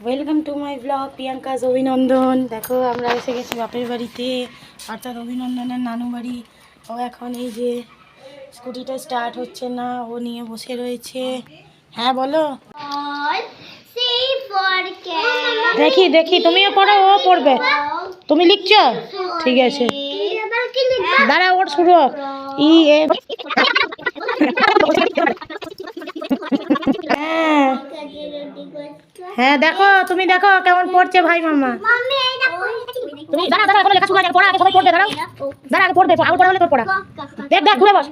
Welcome to my blog প্রিয়াঙ্কাজ অভিনন্দন। দেখো আমরা এসে গেছি বাপের বাড়িতে, অর্থাৎ অভিনন্দনের নানু বাড়ি। ও এখন এই যে স্কুটিটা স্টার্ট হচ্ছে না, ও নিয়ে বসে রয়েছে। হ্যাঁ বলো। দেখি দেখি তুমিও পড়ো, ও পড়বে। তুমি লিখছো? ঠিক আছে, দাঁড়া ওর শুরু হোক। হ্যাঁ হ্যাঁ, দেখো তুমি দেখো কেমন পড়ছে ভাই মামা। তুমি দাঁড়া দাঁড়া, এখন লেখা শুরু হয়ে পড়া আগে সবাই পড়বে। দাঁড়াও দাঁড়া, আগে পড়বে, আগে পড়া হলে তোর পড়া। দেখ দেখ ঘুরে বস,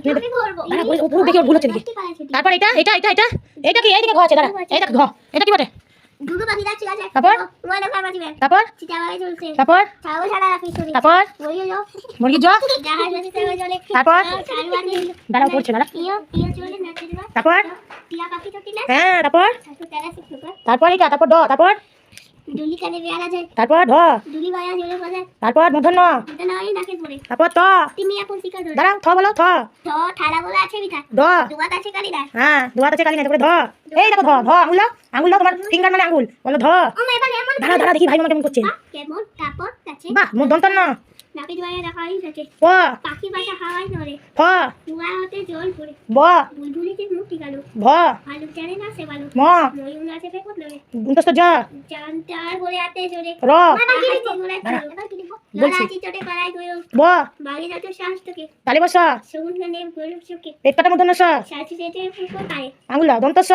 দাঁড়া ও পুরো দেখি ওর ভুল হচ্ছে নাকি। তারপর এটা এটা এটা এটা এটা কি এইদিকে ঘ আছে, দাঁড়া এই দেখ ঘ, এটা কি বটে? তারপর তারপর তারপর তারপর মুরগির জ, তারপর দাঁড়াও পড়ছে দাঁড়া, তারপর হ্যাঁ তারপর তারপর এটা, তারপর ড, তারপর তারপর ঢ, তারপর মূর্ধন্য, তারপর ত, দাঁড়াও থ বলো, থ ড, হ্যাঁ দুয়াত আছে কালি নাই, তারপরে ধ। এই দেখো ধ, ধ আঙুল দাও, আঙুল দাও, তোমার ফিঙ্গার মানে আঙুল, বলো ধ। দাঁড়া দাঁড়া দেখি ভাই মামা কেমন করছে। বাহ মোর দন্তন্য প, ফ, ব, ভ, ম, দন্তস্থ জ, র, বলছি ব, তালি বসা, পেট কাটা মধ্যন্য স, আঙুল দাও দন্ত স,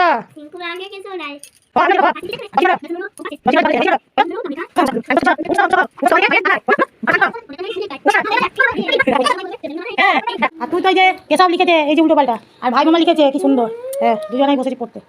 আর তুই তো এই যে কেশব লিখেছে এই যে উল্টো পাল্টা, আর ভাই মামা লিখেছে কি সুন্দর। হ্যাঁ দুজনেই বসেছি পড়তে।